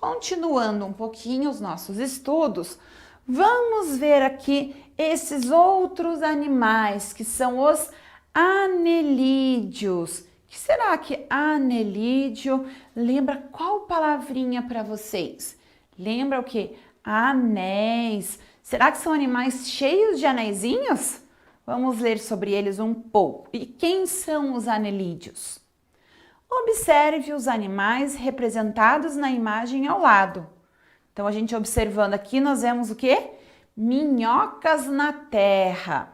Continuando um pouquinho os nossos estudos, vamos ver aqui esses outros animais que são os anelídeos. O que será que anelídeo lembra qual palavrinha para vocês? Lembra o que? Anéis. Será que são animais cheios de anéisinhos? Vamos ler sobre eles um pouco. E quem são os anelídeos? Observe os animais representados na imagem ao lado. Então, a gente observando aqui, nós vemos o quê? Minhocas na terra.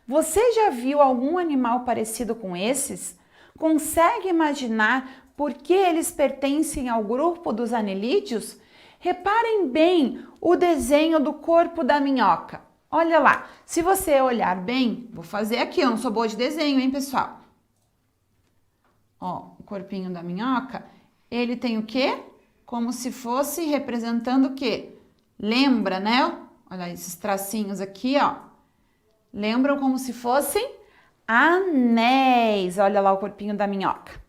Você já viu algum animal parecido com esses? Consegue imaginar por que eles pertencem ao grupo dos anelídeos? Reparem bem o desenho do corpo da minhoca. Olha lá, se você olhar bem, vou fazer aqui, eu não sou boa de desenho, hein, pessoal? Ó, o corpinho da minhoca, ele tem o quê? Como se fosse representando o quê? Lembra, né? Olha esses tracinhos aqui, ó. Lembram como se fossem anéis. Olha lá o corpinho da minhoca.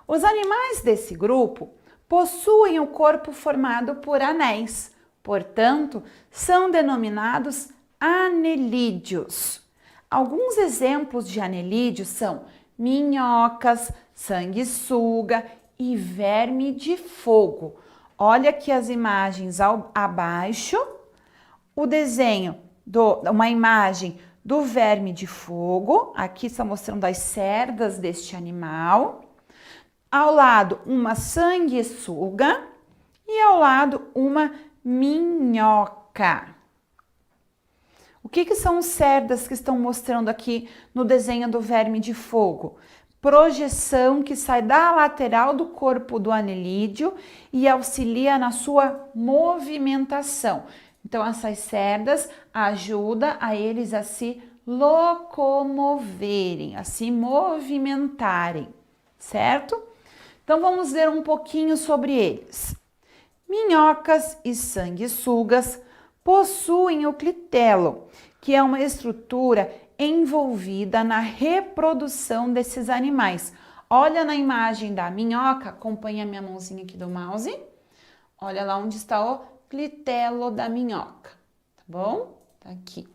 Os animais desse grupo possuem o corpo formado por anéis. Portanto, são denominados anelídeos. Alguns exemplos de anelídeos são minhocas, sanguessuga e verme de fogo. Olha aqui as imagens abaixo, o desenho, uma imagem do verme de fogo, aqui está mostrando as cerdas deste animal, ao lado uma sanguessuga e ao lado uma minhoca. O que são as cerdas que estão mostrando aqui no desenho do verme de fogo? Projeção que sai da lateral do corpo do anelídeo e auxilia na sua movimentação. Então, essas cerdas ajudam a eles a se locomoverem, a se movimentarem, certo? Então, vamos ver um pouquinho sobre eles. Minhocas e sanguessugas possuem o clitelo, que é uma estrutura envolvida na reprodução desses animais. Olha na imagem da minhoca, acompanha a minha mãozinha aqui do mouse. Olha lá onde está o clitelo da minhoca, tá bom? Tá aqui.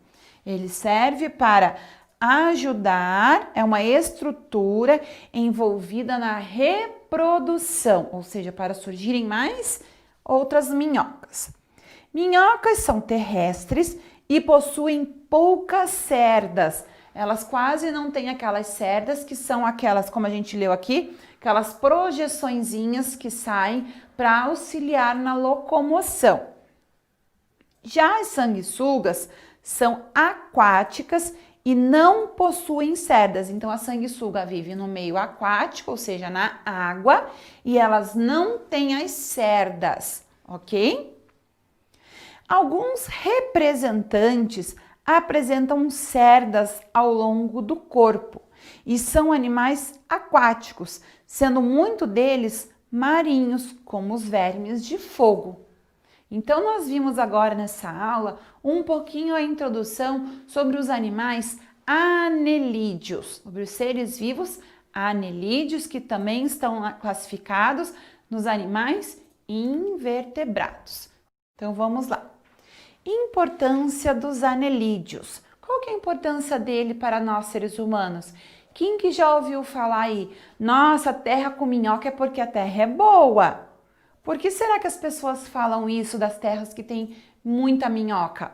Ele serve para ajudar, é uma estrutura envolvida na reprodução, ou seja, para surgirem mais outras minhocas. Minhocas são terrestres e possuem poucas cerdas. Elas quase não têm aquelas cerdas que são aquelas, como a gente leu aqui, aquelas projeçõezinhas que saem para auxiliar na locomoção. Já as sanguessugas são aquáticas e não possuem cerdas. Então, a sanguessuga vive no meio aquático, ou seja, na água, e elas não têm as cerdas, ok? Alguns representantes apresentam cerdas ao longo do corpo e são animais aquáticos, sendo muito deles marinhos, como os vermes de fogo. Então, nós vimos agora nessa aula um pouquinho a introdução sobre os animais anelídeos, sobre os seres vivos anelídeos, que também estão classificados nos animais invertebrados. Então, vamos lá. Importância dos anelídeos. Qual que é a importância dele para nós seres humanos? Quem que já ouviu falar aí? Nossa, terra com minhoca é porque a terra é boa. Por que será que as pessoas falam isso das terras que tem muita minhoca?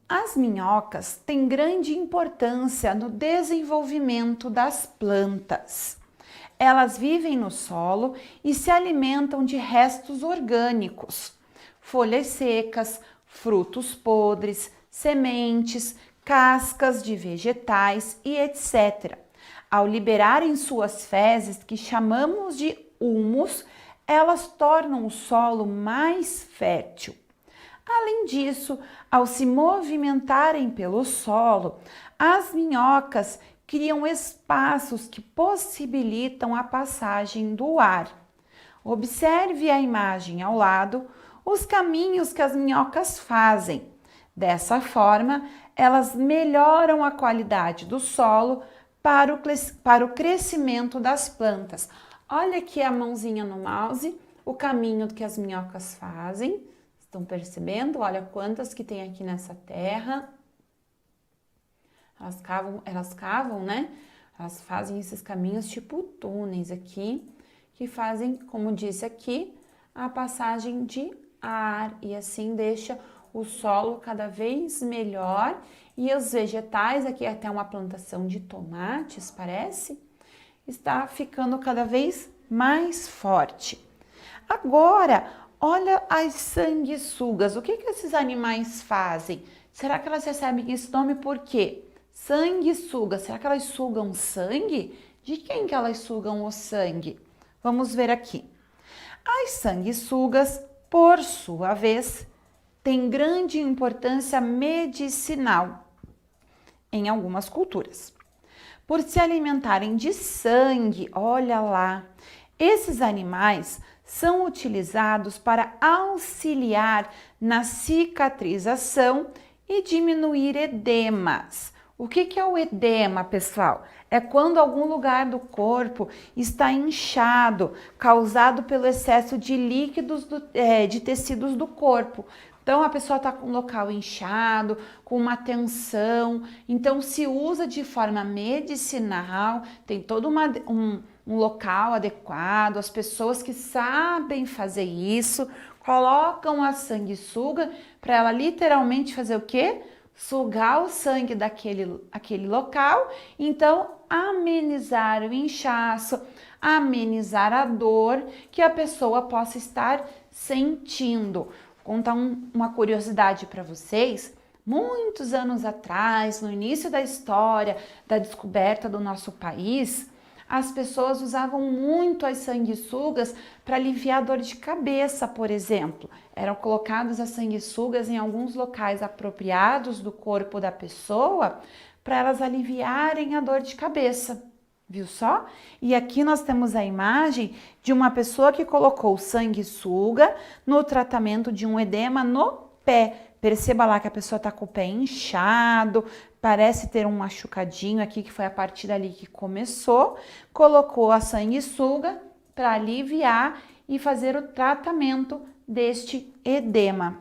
As minhocas têm grande importância no desenvolvimento das plantas. Elas vivem no solo e se alimentam de restos orgânicos. Folhas secas, frutos podres, sementes, cascas de vegetais e etc. Ao liberarem suas fezes, que chamamos de humus, elas tornam o solo mais fértil. Além disso, ao se movimentarem pelo solo, as minhocas criam espaços que possibilitam a passagem do ar. Observe a imagem ao lado, os caminhos que as minhocas fazem. Dessa forma, elas melhoram a qualidade do solo para o crescimento das plantas. Olha aqui a mãozinha no mouse, o caminho que as minhocas fazem. Estão percebendo? Olha quantas que tem aqui nessa terra. Elas cavam, né? Elas fazem esses caminhos tipo túneis aqui, que fazem, como disse aqui, a passagem de ar e assim deixa o solo cada vez melhor e os vegetais, aqui até uma plantação de tomates, parece, está ficando cada vez mais forte. Agora, olha as sanguessugas. O que esses animais fazem? Será que elas recebem esse nome por quê? Sanguessuga. Será que elas sugam sangue? De quem que elas sugam o sangue? Vamos ver aqui. As sanguessugas, por sua vez, têm grande importância medicinal em algumas culturas. Por se alimentarem de sangue, olha lá, esses animais são utilizados para auxiliar na cicatrização e diminuir edemas. O que é o edema, pessoal? É quando algum lugar do corpo está inchado, causado pelo excesso de líquidos de tecidos do corpo. Então, a pessoa está com o local inchado, com uma tensão. Então, se usa de forma medicinal, tem todo um local adequado, as pessoas que sabem fazer isso, colocam a sanguessuga para ela literalmente fazer o quê? Sugar o sangue daquele local, então amenizar o inchaço, amenizar a dor que a pessoa possa estar sentindo. Vou contar uma curiosidade para vocês. Muitos anos atrás, no início da história da descoberta do nosso país, as pessoas usavam muito as sanguessugas para aliviar a dor de cabeça, por exemplo. Eram colocadas as sanguessugas em alguns locais apropriados do corpo da pessoa para elas aliviarem a dor de cabeça. Viu só? E aqui nós temos a imagem de uma pessoa que colocou sanguessuga no tratamento de um edema no pé. Perceba lá que a pessoa está com o pé inchado, parece ter um machucadinho aqui, que foi a partir dali que começou. Colocou a sanguessuga para aliviar e fazer o tratamento deste edema.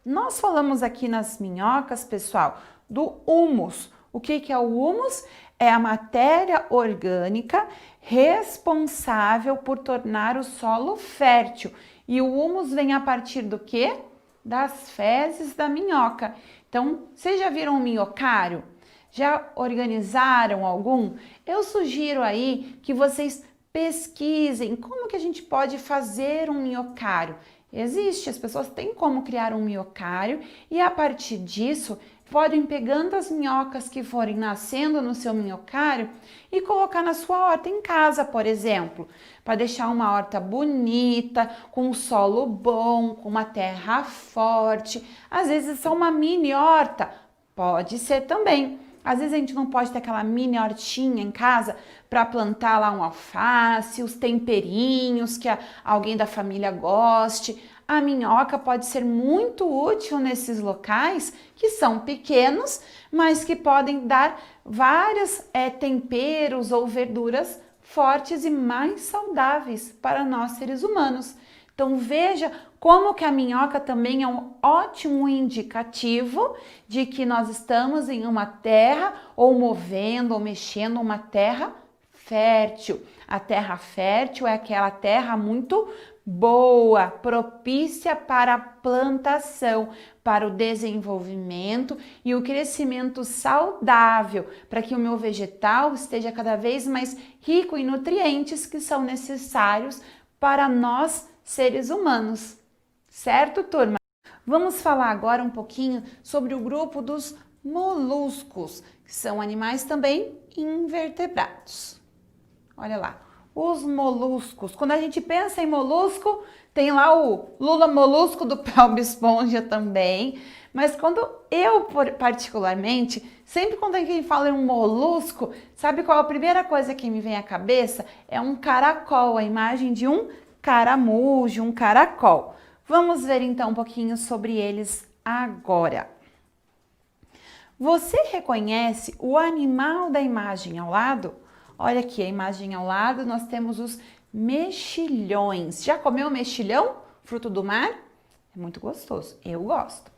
Nós falamos aqui nas minhocas, pessoal, do humus. O que é o humus? É a matéria orgânica responsável por tornar o solo fértil. E o humus vem a partir do quê? Das fezes da minhoca. Então, vocês já viram um minhocário? Já organizaram algum? Eu sugiro aí que vocês pesquisem como que a gente pode fazer um minhocário. Existe, as pessoas têm como criar um minhocário e a partir disso podem pegando as minhocas que forem nascendo no seu minhocário e colocar na sua horta em casa, por exemplo, para deixar uma horta bonita, com um solo bom, com uma terra forte. Às vezes só uma mini horta, pode ser também. Às vezes a gente não pode ter aquela mini hortinha em casa para plantar lá um alface, os temperinhos que alguém da família goste. A minhoca pode ser muito útil nesses locais que são pequenos, mas que podem dar vários temperos ou verduras fortes e mais saudáveis para nós seres humanos. Então veja como que a minhoca também é um ótimo indicativo de que nós estamos em uma terra ou movendo ou mexendo uma terra fértil. A terra fértil é aquela terra muito boa, propícia para a plantação, para o desenvolvimento e o crescimento saudável, para que o meu vegetal esteja cada vez mais rico em nutrientes que são necessários para nós seres humanos. Certo, turma? Vamos falar agora um pouquinho sobre o grupo dos moluscos, que são animais também invertebrados. Olha lá, os moluscos. Quando a gente pensa em molusco, tem lá o Lula molusco do Bob Esponja também. Mas quando eu, particularmente, sempre quando alguém fala em um molusco, sabe qual é a primeira coisa que me vem à cabeça? É um caracol, a imagem de um caramujo, um caracol. Vamos ver então um pouquinho sobre eles agora. Você reconhece o animal da imagem ao lado? Olha aqui a imagem ao lado, nós temos os mexilhões. Já comeu mexilhão? Fruto do mar? É muito gostoso, eu gosto.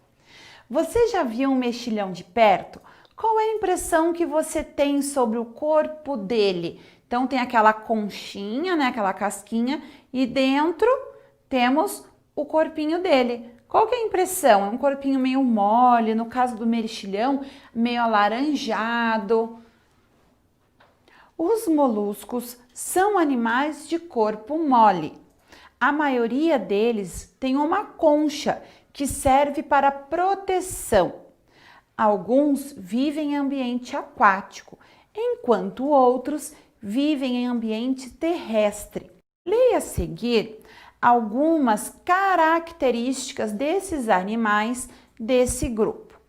Você já viu um mexilhão de perto? Qual é a impressão que você tem sobre o corpo dele? Então tem aquela conchinha, né, aquela casquinha, e dentro temos o corpinho dele. Qual que é a impressão? É um corpinho meio mole, no caso do mexilhão, meio alaranjado. Os moluscos são animais de corpo mole. A maioria deles tem uma concha que serve para proteção. Alguns vivem em ambiente aquático, enquanto outros vivem em ambiente terrestre. Leia a seguir algumas características desses animais desse grupo.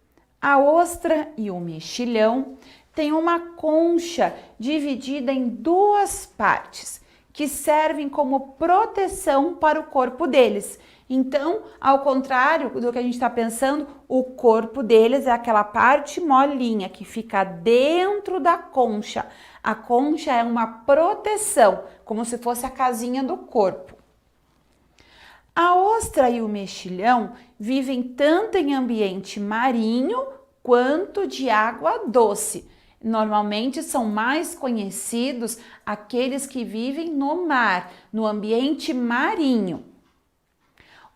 A ostra e o mexilhão têm uma concha dividida em duas partes, que servem como proteção para o corpo deles. Então, ao contrário do que a gente está pensando, o corpo deles é aquela parte molinha que fica dentro da concha. A concha é uma proteção, como se fosse a casinha do corpo. A ostra e o mexilhão vivem tanto em ambiente marinho quanto de água doce. Normalmente são mais conhecidos aqueles que vivem no mar, no ambiente marinho.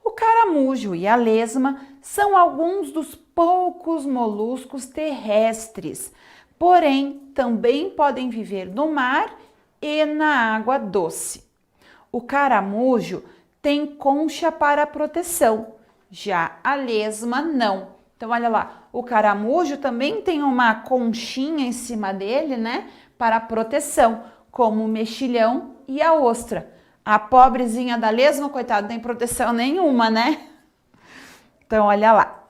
O caramujo e a lesma são alguns dos poucos moluscos terrestres, porém também podem viver no mar e na água doce. O caramujo tem concha para proteção, já a lesma não. Então, olha lá, o caramujo também tem uma conchinha em cima dele, né, para proteção, como o mexilhão e a ostra. A pobrezinha da lesma, coitada, não tem proteção nenhuma, né? Então, olha lá.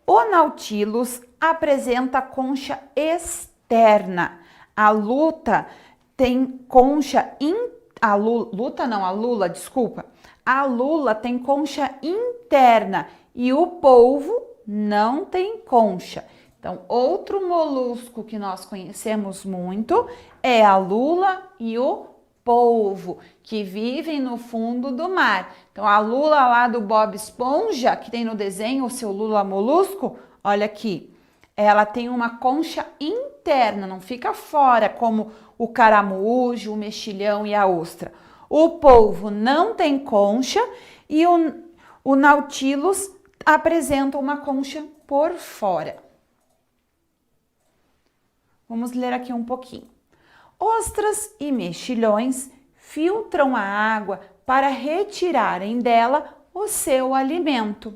O Nautilus apresenta concha externa. A luta tem concha a lula, desculpa. A lula tem concha interna e o polvo não tem concha. Então, outro molusco que nós conhecemos muito é a lula e o polvo, que vivem no fundo do mar. Então, a lula lá do Bob Esponja, que tem no desenho o seu lula molusco, olha aqui, ela tem uma concha interna, não fica fora, como o caramujo, o mexilhão e a ostra. O polvo não tem concha e o Nautilus apresenta uma concha por fora. Vamos ler aqui um pouquinho. Ostras e mexilhões filtram a água para retirarem dela o seu alimento.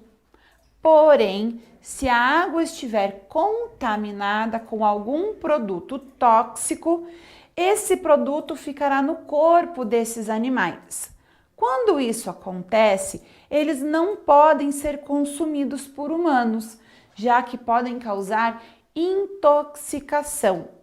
Porém, se a água estiver contaminada com algum produto tóxico, esse produto ficará no corpo desses animais. Quando isso acontece, eles não podem ser consumidos por humanos, já que podem causar intoxicação.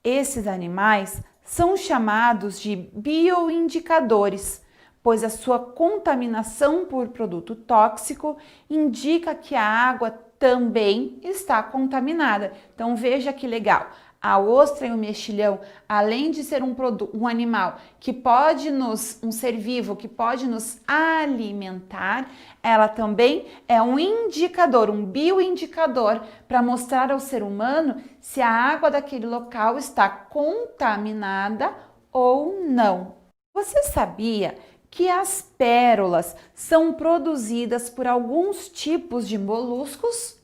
Esses animais são chamados de bioindicadores, pois a sua contaminação por produto tóxico indica que a água também está contaminada. Então veja que legal. A ostra e o mexilhão, além de ser um animal que pode um ser vivo que pode nos alimentar, ela também é um indicador, um bioindicador para mostrar ao ser humano se a água daquele local está contaminada ou não. Você sabia que as pérolas são produzidas por alguns tipos de moluscos?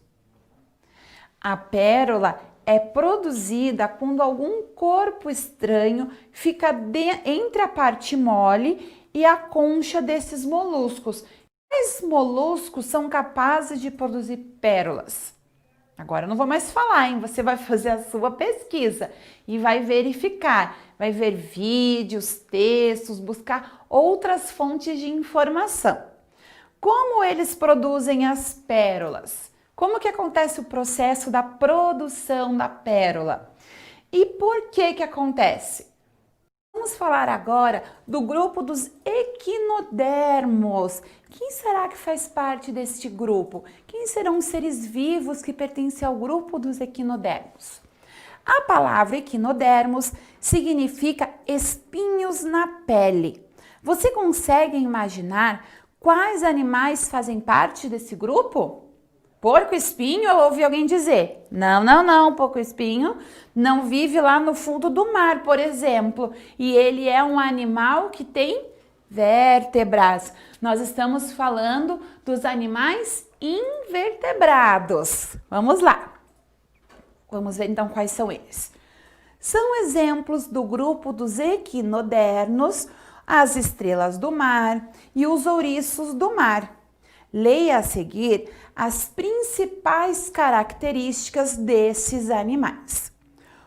A pérola é produzida quando algum corpo estranho fica entre a parte mole e a concha desses moluscos. Quais moluscos são capazes de produzir pérolas? Agora eu não vou mais falar, hein? Você vai fazer a sua pesquisa e vai verificar, vai ver vídeos, textos, buscar outras fontes de informação. Como eles produzem as pérolas? Como que acontece o processo da produção da pérola? E por que acontece? Vamos falar agora do grupo dos equinodermos. Quem será que faz parte deste grupo? Quem serão os seres vivos que pertencem ao grupo dos equinodermos? A palavra equinodermos significa espinhos na pele. Você consegue imaginar quais animais fazem parte desse grupo? Porco-espinho, eu ouvi alguém dizer. Não, porco-espinho não vive lá no fundo do mar, por exemplo. E ele é um animal que tem vértebras. Nós estamos falando dos animais invertebrados. Vamos lá. Vamos ver então quais são eles. São exemplos do grupo dos equinodermos, as estrelas do mar e os ouriços do mar. Leia a seguir as principais características desses animais.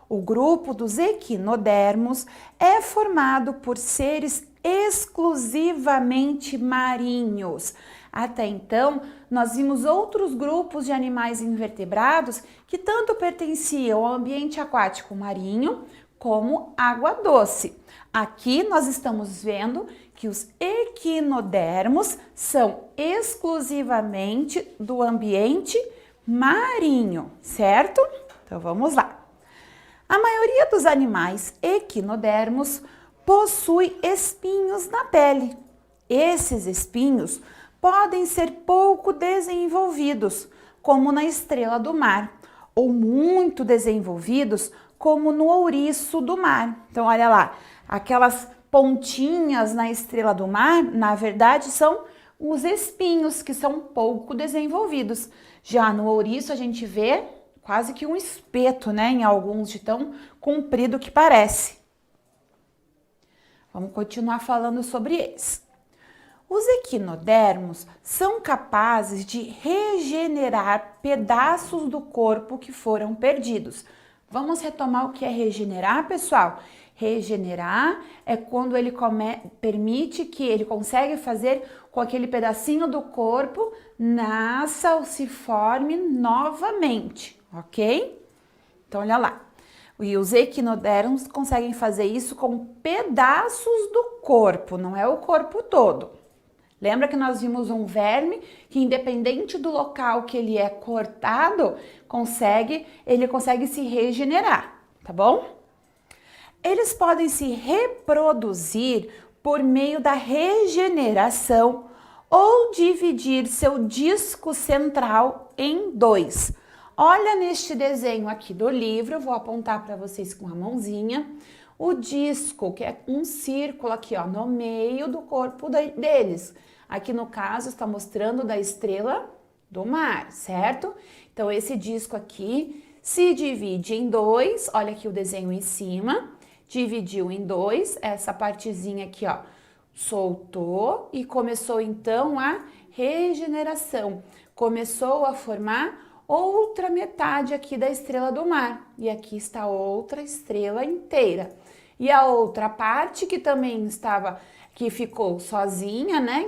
O grupo dos equinodermos é formado por seres exclusivamente marinhos. Até então, nós vimos outros grupos de animais invertebrados que tanto pertenciam ao ambiente aquático marinho como água doce. Aqui nós estamos vendo que os equinodermos são exclusivamente do ambiente marinho, certo? Então vamos lá. A maioria dos animais equinodermos possui espinhos na pele. Esses espinhos podem ser pouco desenvolvidos, como na estrela do mar, ou muito desenvolvidos, como no ouriço do mar. Então olha lá, aquelas pontinhas na estrela do mar, na verdade, são os espinhos que são pouco desenvolvidos. Já no ouriço a gente vê quase que um espeto, né? Em alguns de tão comprido que parece. Vamos continuar falando sobre eles. Os equinodermos são capazes de regenerar pedaços do corpo que foram perdidos. Vamos retomar o que é regenerar, pessoal? Regenerar é quando ele permite que ele consegue fazer com aquele pedacinho do corpo nasça ou se forme novamente, ok? Então, olha lá. E os equinodermos conseguem fazer isso com pedaços do corpo, não é o corpo todo. Lembra que nós vimos um verme que, independente do local que ele é cortado, ele consegue se regenerar, tá bom? Eles podem se reproduzir por meio da regeneração ou dividir seu disco central em dois. Olha neste desenho aqui do livro, eu vou apontar para vocês com a mãozinha. O disco, que é um círculo aqui, ó, no meio do corpo deles. Aqui no caso está mostrando da estrela do mar, certo? Então esse disco aqui se divide em dois, olha aqui o desenho em cima, dividiu em dois, essa partezinha aqui, ó, soltou e começou então a regeneração. Começou a formar outra metade aqui da estrela do mar. E aqui está outra estrela inteira. E a outra parte que também que ficou sozinha, né?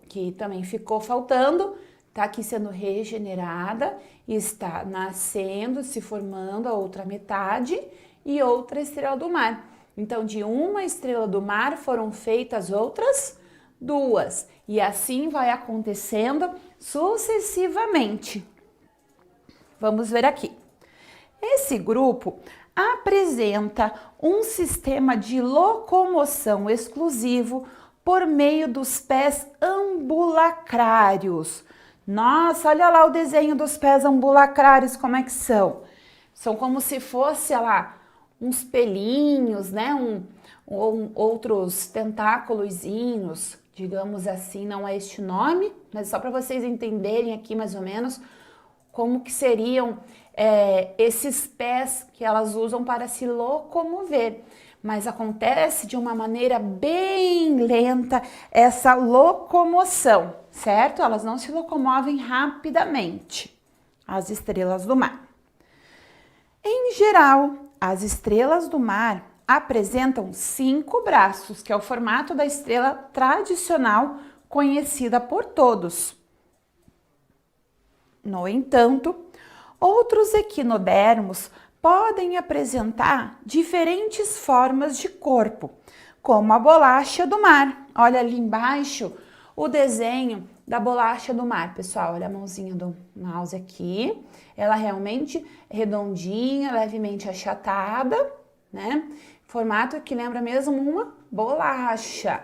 Que também ficou faltando, tá aqui sendo regenerada, está nascendo, se formando a outra metade e outra estrela do mar. Então, de uma estrela do mar foram feitas outras duas. E assim vai acontecendo sucessivamente. Vamos ver aqui. Esse grupo apresenta um sistema de locomoção exclusivo por meio dos pés ambulacrários. Nossa, olha lá o desenho dos pés ambulacrários, como é que são? São como se fosse, olha lá, uns pelinhos, né? Outros tentáculozinhos, digamos assim, não é este nome, mas só para vocês entenderem aqui mais ou menos como que seriam esses pés que elas usam para se locomover. Mas acontece de uma maneira bem lenta essa locomoção, certo? Elas não se locomovem rapidamente, as estrelas do mar. Em geral, as estrelas do mar apresentam 5 braços, que é o formato da estrela tradicional conhecida por todos. No entanto, outros equinodermos podem apresentar diferentes formas de corpo, como a bolacha do mar. Olha ali embaixo o desenho da bolacha do mar, pessoal. Olha a mãozinha do mouse aqui. Ela realmente é redondinha, levemente achatada, né? Formato que lembra mesmo uma bolacha.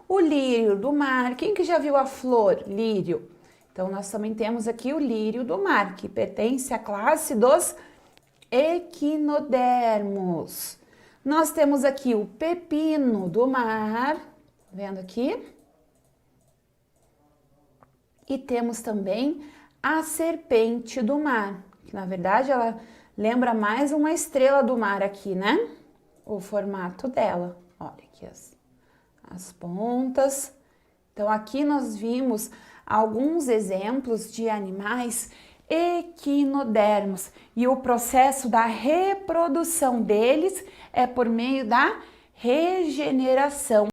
O lírio do mar. Quem que já viu a flor lírio? Então, nós também temos aqui o lírio do mar, que pertence à classe dos equinodermos. Nós temos aqui o pepino do mar, vendo aqui? E temos também a serpente do mar, que na verdade ela lembra mais uma estrela do mar aqui, né? O formato dela. Olha aqui as pontas. Então, aqui nós vimos alguns exemplos de animais equinodermos e o processo da reprodução deles é por meio da regeneração.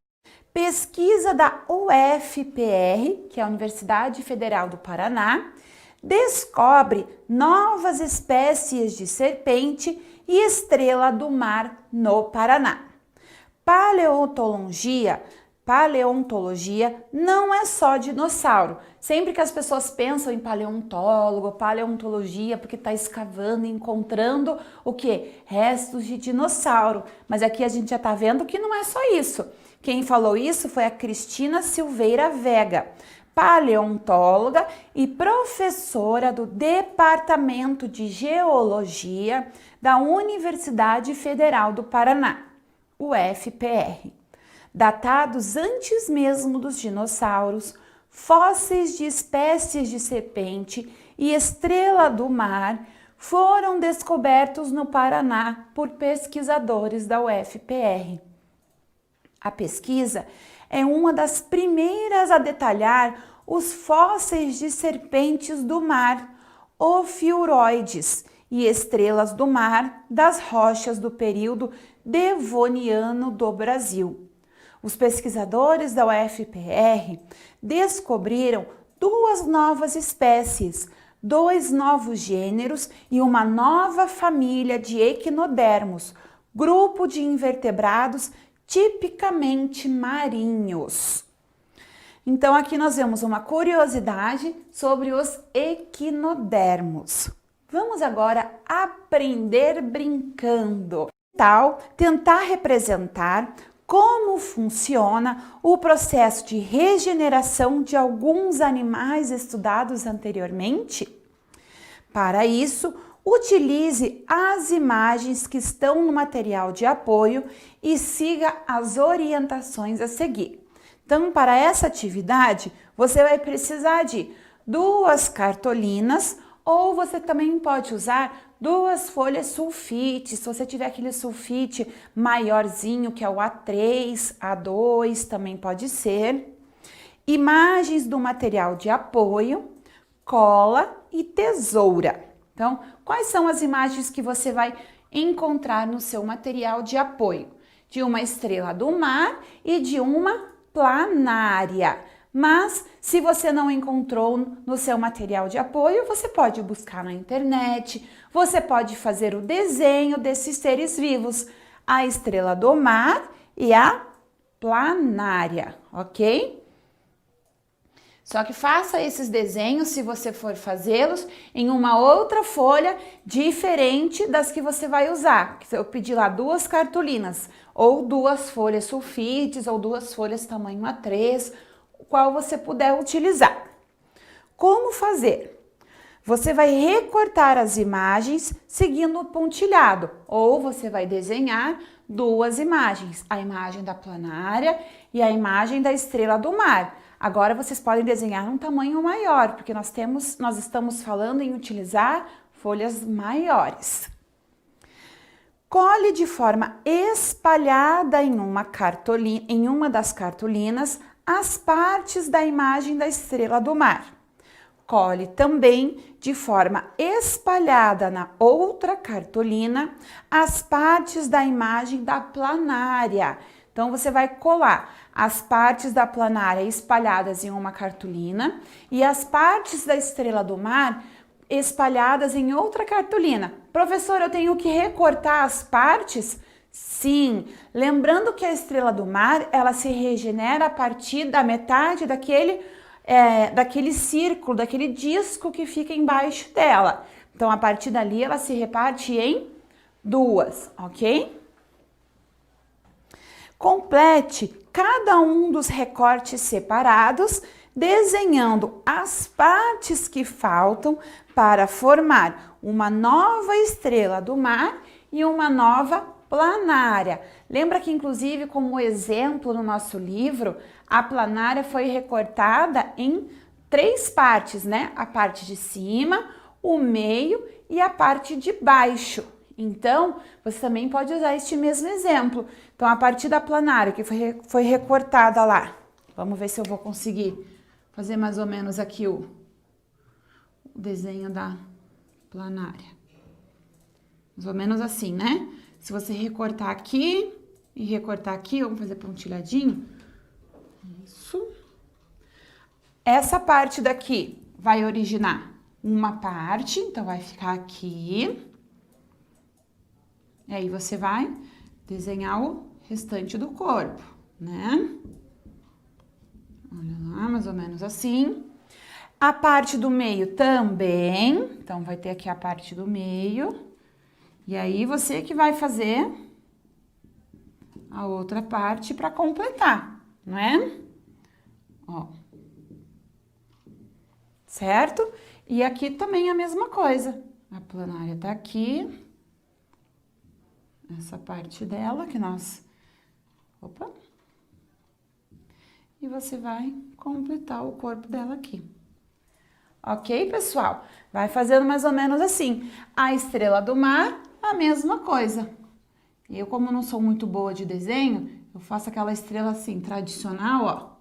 Pesquisa da UFPR, que é a Universidade Federal do Paraná, descobre novas espécies de serpente e estrela do mar no Paraná. Paleontologia não é só dinossauro. Sempre que as pessoas pensam em paleontologia, porque está escavando e encontrando o quê? Restos de dinossauro. Mas aqui a gente já está vendo que não é só isso. Quem falou isso foi a Cristina Silveira Vega, paleontóloga e professora do Departamento de Geologia da Universidade Federal do Paraná, UFPR. Datados antes mesmo dos dinossauros, fósseis de espécies de serpente e estrela do mar foram descobertos no Paraná por pesquisadores da UFPR. A pesquisa é uma das primeiras a detalhar os fósseis de serpentes do mar, ofiuroides e estrelas do mar das rochas do período devoniano do Brasil. Os pesquisadores da UFPR descobriram 2 novas espécies, 2 novos gêneros e uma nova família de equinodermos, grupo de invertebrados tipicamente marinhos. Então, aqui nós vemos uma curiosidade sobre os equinodermos. Vamos agora aprender brincando. Tentar representar como funciona o processo de regeneração de alguns animais estudados anteriormente? Para isso, utilize as imagens que estão no material de apoio e siga as orientações a seguir. Então, para essa atividade, você vai precisar de 2 cartolinas ou você também pode usar 2 folhas sulfite, se você tiver aquele sulfite maiorzinho, que é o A3, A2, também pode ser. Imagens do material de apoio, cola e tesoura. Então, quais são as imagens que você vai encontrar no seu material de apoio? De uma estrela do mar e de uma planária. Mas, se você não encontrou no seu material de apoio, você pode buscar na internet, você pode fazer o desenho desses seres vivos, a estrela do mar e a planária, ok? Só que faça esses desenhos, se você for fazê-los, em uma outra folha diferente das que você vai usar. Eu pedi lá 2 cartolinas, ou 2 folhas sulfites, ou 2 folhas tamanho A3, qual você puder utilizar. Como fazer? Você vai recortar as imagens seguindo o pontilhado, ou você vai desenhar 2 imagens, a imagem da planária e a imagem da estrela do mar. Agora vocês podem desenhar um tamanho maior, porque nós estamos falando em utilizar folhas maiores. Cole de forma espalhada em uma das cartolinas as partes da imagem da estrela do mar. Cole também de forma espalhada na outra cartolina as partes da imagem da planária. Então, você vai colar as partes da planária espalhadas em uma cartolina e as partes da estrela do mar espalhadas em outra cartolina. Professor, eu tenho que recortar as partes? Sim, lembrando que a estrela do mar, ela se regenera a partir da metade daquele daquele círculo, daquele disco que fica embaixo dela. Então, a partir dali, ela se reparte em duas, ok? Complete cada um dos recortes separados, desenhando as partes que faltam para formar uma nova estrela do mar e uma nova planária. Lembra que, inclusive, como exemplo no nosso livro, a planária foi recortada em 3 partes, né? A parte de cima, o meio e a parte de baixo. Então, você também pode usar este mesmo exemplo. Então, a partir da planária que foi recortada lá, vamos ver se eu vou conseguir fazer mais ou menos aqui o desenho da planária. Mais ou menos assim, né? Se você recortar aqui e recortar aqui, vamos fazer pontilhadinho. Isso. Essa parte daqui vai originar uma parte, então vai ficar aqui. E aí você vai desenhar o restante do corpo, né? Olha lá, mais ou menos assim. A parte do meio também, então vai ter aqui a parte do meio. E aí você que vai fazer a outra parte para completar, não é? Ó. Certo? E aqui também a mesma coisa. A planária tá aqui. Essa parte dela que nós... Opa! E você vai completar o corpo dela aqui. Ok, pessoal? Vai fazendo mais ou menos assim. A estrela do mar, a mesma coisa. Eu, como não sou muito boa de desenho, eu faço aquela estrela assim, tradicional, ó.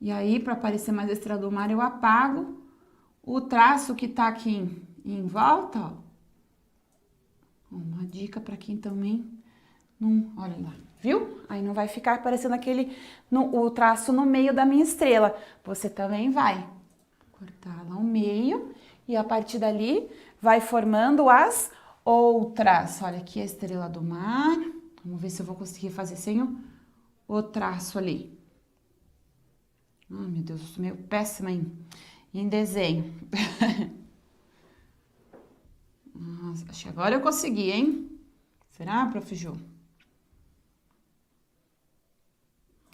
E aí, para aparecer mais a estrela do mar, eu apago o traço que tá aqui em volta, ó. Uma dica para quem também não... Olha lá, viu? Aí não vai ficar aparecendo o traço no meio da minha estrela. Você também vai cortar lá o meio e a partir dali vai formando as outras. Olha aqui a estrela do mar. Vamos ver se eu vou conseguir fazer sem o traço ali. Ai, meu Deus, eu sou meio péssima em desenho. Nossa, acho que agora eu consegui, hein? Será, Prof. Ju?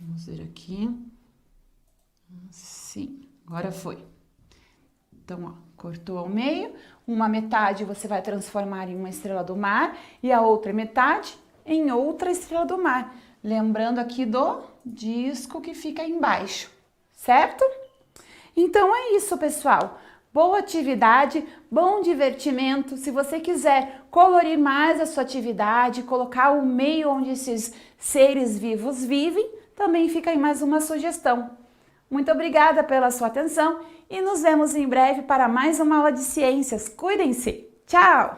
Vamos ver aqui. Sim, agora foi. Então, ó, cortou ao meio. Uma metade você vai transformar em uma estrela do mar e a outra metade em outra estrela do mar. Lembrando aqui do disco que fica embaixo, certo? Então é isso, pessoal. Boa atividade, bom divertimento. Se você quiser colorir mais a sua atividade, colocar o meio onde esses seres vivos vivem, também fica aí mais uma sugestão. Muito obrigada pela sua atenção e nos vemos em breve para mais uma aula de ciências. Cuidem-se! Tchau!